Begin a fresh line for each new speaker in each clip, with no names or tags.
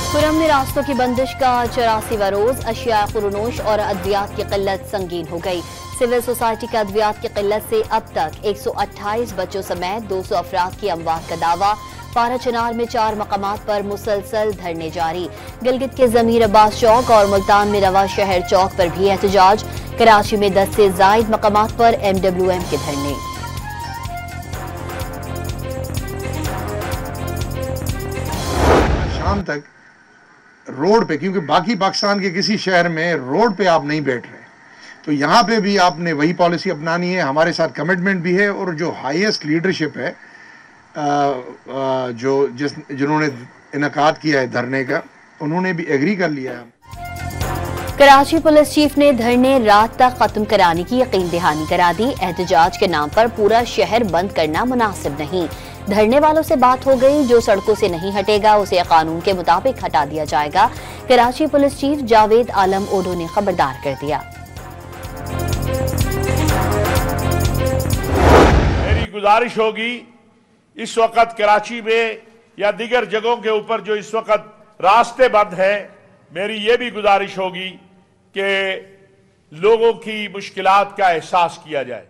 खुर्रम में रास्तों की बंदिश का 84वां रोज, अशिया खुरनोश और अद्वियात की किल्लत संगीन हो गई। सिविल सोसाइटी का अद्वियात की किल्लत से अब तक 128 बच्चों समेत 200 अफराद की अमवात का दावा। पारा चनार में 4 मकामात पर मुसलसल धरने जारी। गिलगित के जमीर अब्बास चौक और मुल्तान में रवा शहर चौक पर भी एहतजाज। कराची में 10 से जायद मकामात पर MWM के धरने।
शाम तक रोड पे, क्योंकि बाकी पाकिस्तान के किसी शहर में रोड पे आप नहीं बैठ रहे, तो यहाँ पे भी आपने वही पॉलिसी अपनानी है। हमारे साथ कमिटमेंट भी है और जो हाईएस्ट लीडरशिप है जिन्होंने इनकाद किया है धरने का, उन्होंने भी एग्री कर लिया है।
कराची पुलिस चीफ ने धरने रात तक खत्म कराने की यकीन दहानी करा दी। एहतजाज के नाम पर पूरा शहर बंद करना मुनासिब नहीं। धरने वालों से बात हो गई, जो सड़कों से नहीं हटेगा उसे कानून के मुताबिक हटा दिया जाएगा। कराची पुलिस चीफ जावेद आलम ओडो ने खबरदार कर दिया।
मेरी गुजारिश होगी, इस वक्त कराची में या दीगर जगहों के ऊपर जो इस वक्त रास्ते बंद है, मेरी ये भी गुजारिश होगी कि लोगों की मुश्किलात का एहसास किया जाए।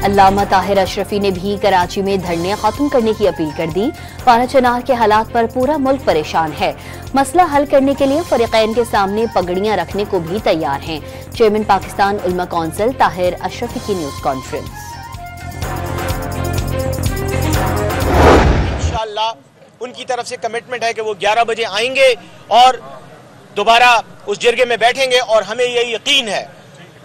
अल्लामा ताहिर अशरफी ने भी कराची में धरने खत्म करने की अपील कर दी। पारा चनार के हालात पर पूरा मुल्क परेशान है। मसला हल करने के लिए फरीकैन के सामने पगड़ियां रखने को भी तैयार हैं। चेयरमैन पाकिस्तान उलमा कौंसिल ताहिर अशरफी की न्यूज कॉन्फ्रेंस।
इंशाअल्लाह उनकी तरफ से कमिटमेंट है कि वो 11 बजे आएंगे और दोबारा उस जरगे में बैठेंगे और हमें ये यकीन है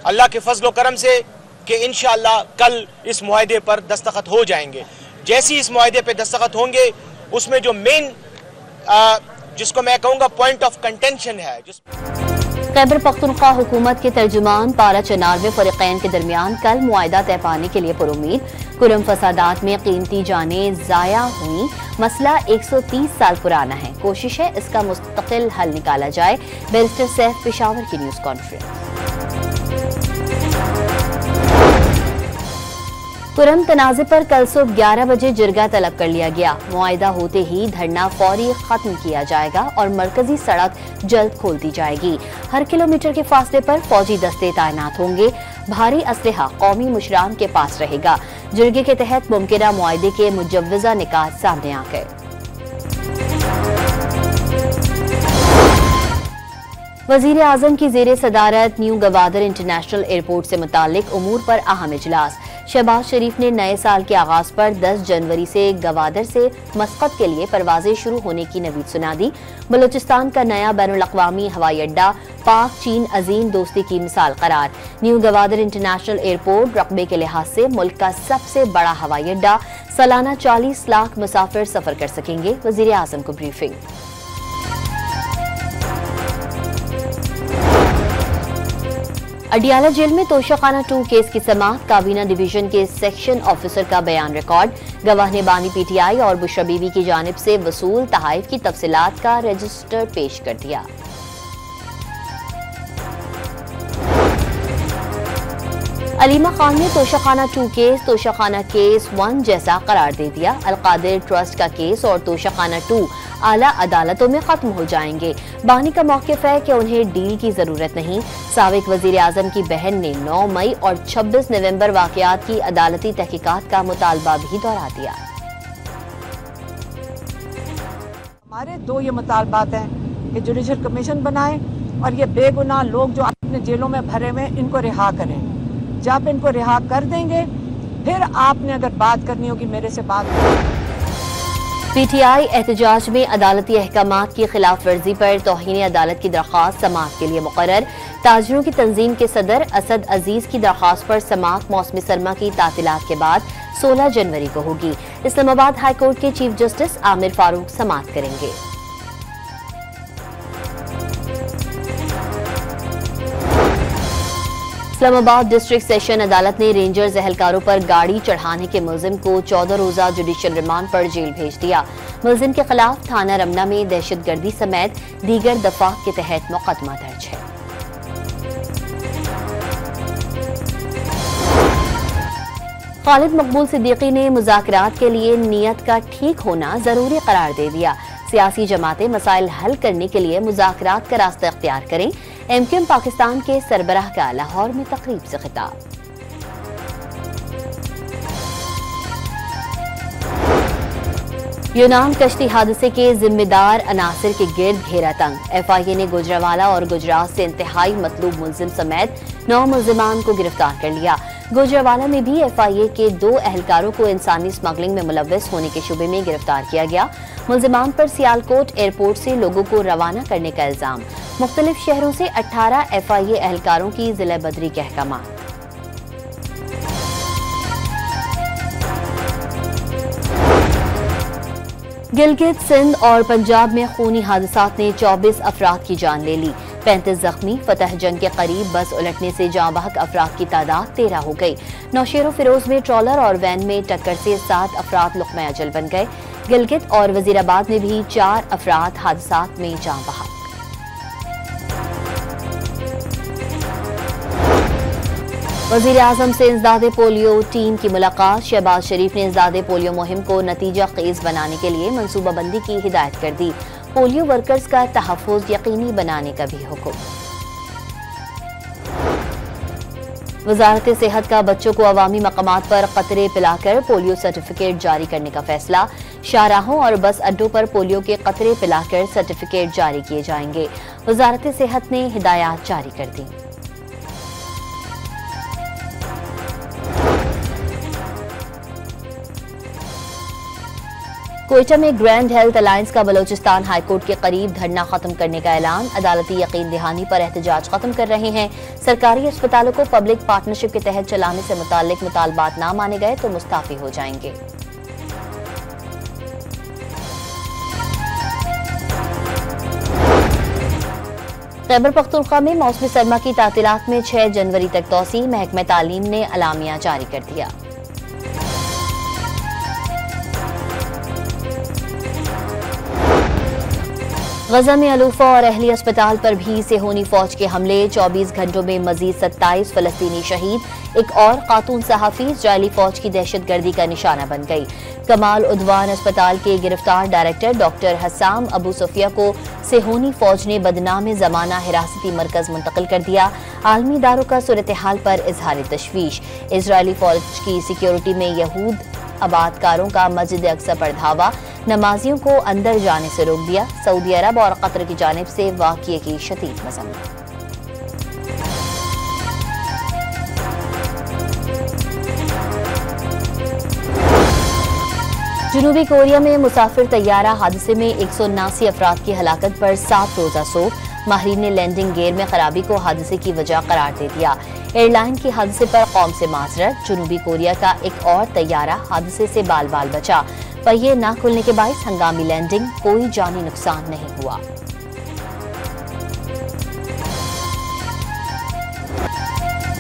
अल्लाह के फजल करम से कि इंशाअल्लाह कल इस मुआहदे पर दस्तखत हो जाएंगे। जैसे ही इस मुआहदे पर दस्तखत होंगे, उसमें जो मेन जिसको मैं कहूँगा पॉइंट ऑफ कंटेंशन है,
खैबर पख्तूनख्वा हुकूमत के तर्जुमान पारा चनार में फरीकैन के दरमियान कल मुआहदा तय पाने के लिए पुरुमीद। खुर्रम फसादात में कीमती जानें जाया हुई। मसला 130 साल पुराना है। कोशिश है इसका मुस्तकिल हल निकाला जाए। बैरिस्टर सैफ पेशावर की न्यूज कॉन्फ्रेंस। खुर्रम तनाज़े पर कल सुबह 11 बजे जिरगा तलब कर लिया गया। मुआहिदा होते ही धरना फौरी खत्म किया जाएगा और मरकजी सड़क जल्द खोल दी जाएगी। हर किलोमीटर के फासले पर फौजी दस्ते तैनात होंगे। भारी असलहा कौमी मुशरान के पास रहेगा। जिरगे के तहत मुमकिना मुआहिदे के मुजव्वजा निकात सामने आ गए। वजीर आजम की जेर सदारत न्यू गवादर इंटरनेशनल एयरपोर्ट से मुतालिक उमूर पर अहम इजलास। शहबाज शरीफ ने नए साल के आगाज पर 10 जनवरी से गवादर से मस्कत के लिए परवाजें शुरू होने की नवीद सुना दी। बलूचिस्तान का नया बैनुल अक़वामी हवाई अड्डा पाक चीन अजीम दोस्ती की मिसाल करार। न्यू गवादर इंटरनेशनल एयरपोर्ट रकबे के लिहाज से मुल्क का सबसे बड़ा हवाई अड्डा। सालाना 40 लाख मुसाफिर सफर कर सकेंगे। वजीर आजम को ब्रीफिंग। अडियाला जेल में तोशाखाना 2 केस की समाअत। काबीना डिवीजन के सेक्शन ऑफिसर का बयान रिकॉर्ड। गवाह ने बानी PTI और बुशरा बीवी की जानिब से वसूल तहाइफ की तफसीलात का रजिस्टर पेश कर दिया। अलीमा खान ने तोशाखाना 2 केस तोशाखाना केस 1 जैसा करार दे दिया। अलकादिर ट्रस्ट का केस और तोशाखाना 2 आला अदालतों में खत्म हो जाएंगे। बानी का मौक़िफ़ है कि उन्हें डील की जरूरत नहीं। साबिक वजीर आजम की बहन ने 9 मई और 26 नवंबर वाक़यात की अदालती तहकीकात का मुतालबा भी दोहरा दिया।
हमारे 2 ये मुतालबात हैं कि जुडिशल कमीशन बनाएं और ये बेगुनाह लोग जो अपने जेलों में भरे हुए इनको रिहा करें। जब इनको रिहा कर देंगे, फिर आपने अगर बात करनी होगी मेरे से बात करें।
PTI एहतजाज में अदालती अहकामात की खिलाफ वर्जी पर तौहीन अदालत की दरख्वास्त समाअत के लिए मुकर्रर। ताजिरों की तंजीम के सदर असद अजीज की दरख्वास्त पर समाअत मौसमी सरमा की तातीलात के बाद 16 जनवरी को होगी। इस्लामाबाद हाई कोर्ट के चीफ जस्टिस आमिर फारूक समाअत करेंगे। इस्लामाबाद डिस्ट्रिक्ट सेशन अदालत ने रेंजर्स एहलकारों पर गाड़ी चढ़ाने के मुलजिम को 14 रोजा जुडिशियल रिमांड पर जेल भेज दिया। मुलजिम के खिलाफ थाना रमना में दहशतगर्दी समेत दीगर दफा के तहत मुकदमा दर्ज है। खालिद मकबूल सिद्दीकी ने मुज़ाकरात के लिए नियत का ठीक होना जरूरी करार दे दिया। सियासी जमातें मसाइल हल करने के लिए मुज़ाकरात का रास्ता इख्तियार करें। MQM पाकिस्तान के सरबराह का लाहौर में तकरीब से खिताब। यूनान कश्ती हादसे के जिम्मेदार अनासिर के गिर्द घेरा तंग। FIA ने गुजरावाला और गुजरात से इंतहाई मतलूब मुलजिम समेत 9 मुलजिमान को गिरफ्तार कर लिया। गुजरावाला में भी FIA के 2 एहलकारों को इंसानी स्मगलिंग में मुलव्वस होने के शुबे में गिरफ्तार किया गया। मुलजिमान पर सियालकोट एयरपोर्ट से लोगों को रवाना करने का इल्जाम। मुख्तलिफ शहरों से 18 FIA एहलकारों की जिला बदरी के अहकामात। गिलगित, सिंध और पंजाब में खूनी हादसात ने 24 अफराद की जान ले ली, 35 जख्मी। फतह जंग के करीब बस उलटने से जाँ बहक अफराद की तादाद 13 हो गई। नौशेरो फिरोज में ट्रॉलर और वैन में टक्कर से 7 अफराद लुक़मा अजल बन गए। गिलगित और वजीराबाद में भी 4 अफराद हादसात में जाँ बहक। वज़ीर आज़म से इंसदादे पोलियो टीम की मुलाकात। शहबाज शरीफ ने इंसदादे पोलियो मुहिम को नतीजा खेज बनाने के लिए मनसूबाबंदी की हिदायत कर दी। पोलियो वर्कर्स का तहफ़्फ़ुज़ यकीनी बनाने का भी हुक्म। वज़ारत सेहत का बच्चों को अवामी मकामात पर कतरे पिलाकर पोलियो सर्टिफिकेट जारी करने का फैसला। शाहराहों और बस अड्डों पर पोलियो के कतरे पिलाकर सर्टिफिकेट जारी किए जाएंगे। वज़ारत सेहत ने हिदायत जारी कर दी। कोयटा में ग्रैंड हेल्थ अलायंस का बलोचिस्तान हाईकोर्ट के करीब धरना खत्म करने का ऐलान। अदालती यकीन दहानी पर एहतजाज खत्म कर रहे हैं। सरकारी अस्पतालों को पब्लिक पार्टनरशिप के तहत चलाने से मुताल्लिक मुतालबात ना माने गए तो मुस्ताफी हो जाएंगे। खैबर पख्तूनख्वा में मौसमी सरमा की तातीलात में 6 जनवरी तक तौसी। महकमा तालीम ने अलामिया जारी कर दिया। गजा में अलूफा और अहली अस्पताल पर भी सेहोनी फौज के हमले। 24 घंटों में मजीद 27 फलस्तीनी शहीद। एक और खातून सहाफी इजरायली फौज की दहशतगर्दी का निशाना बन गई। कमाल उद्वान अस्पताल के गिरफ्तार डायरेक्टर डॉक्टर हसाम अबू सुफिया को सेहोनी फौज ने बदनाम जमाना हिरासती मरकज मुंतकिल कर दिया। आलमी इदारों का सूरत हाल पर इजहार तशवीश। इजरायली फौज की सिक्योरिटी में यहूद आबादकारों का मस्जिद अक्सा पर धावा। नमाजियों को अंदर जाने से रोक दिया। सऊदी अरब और कतर की जानिब से वाक़िए की शदीद मज़म्मत। जनूबी कोरिया में मुसाफिर तैयारा हादसे में 179 अफराद की हलाकत पर 7 रोजा सोग। माहिरीन ने लैंडिंग गियर में खराबी को हादसे की वजह करार दे दिया। एयरलाइन की हादसे पर कौम से माजरत। जनूबी कोरिया का एक और तैयारा हादसे से बाल बाल बचा। पहिए न खुलने के बाइस हंगामी लैंडिंग, कोई जानी नुकसान नहीं हुआ।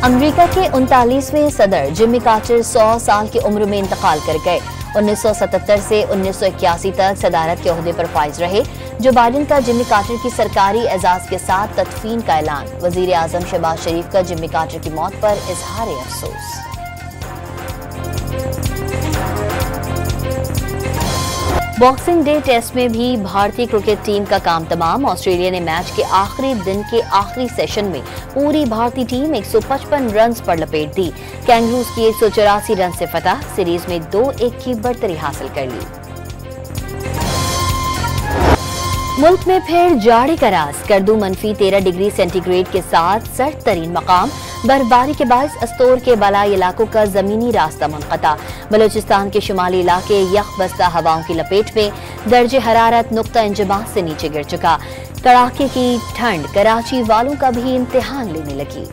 अमेरिका के 39वें सदर जिमी कार्टर 100 साल की उम्र में इंतकाल कर गए। 1977 से 1981 तक सदारत के ओहदे पर फाइज रहे। जो बाइडेन का जिमी कार्टर की सरकारी एजाज के साथ तदफीन का ऐलान। वजीर आजम शहबाज शरीफ का जिमी कार्टर की मौत पर इजहार अफसोस। बॉक्सिंग डे टेस्ट में भी भारतीय क्रिकेट टीम का काम तमाम। ऑस्ट्रेलिया ने मैच के आखिरी दिन के आखिरी सेशन में पूरी भारतीय टीम 155 रन पर लपेट दी। कैंगरूज की 184 रन से फतह। सीरीज में 2-1 की बढ़तरी हासिल कर ली। मुल्क में फिर जाड़े का राज। करदू -13 डिग्री सेंटीग्रेड के साथ सर्द तरीन मकाम। बर्फबारी के बायस अस्तोर के बलाई इलाकों का जमीनी रास्ता मुनक़ता। बलोचिस्तान के शुमाली इलाके यख बस्ता हवाओं की लपेट में। दर्जे हरारत नुक्ता इंजमात से नीचे गिर चुका। कड़ाके की ठंड कराची वालों का भी इम्तिहान लेने लगी।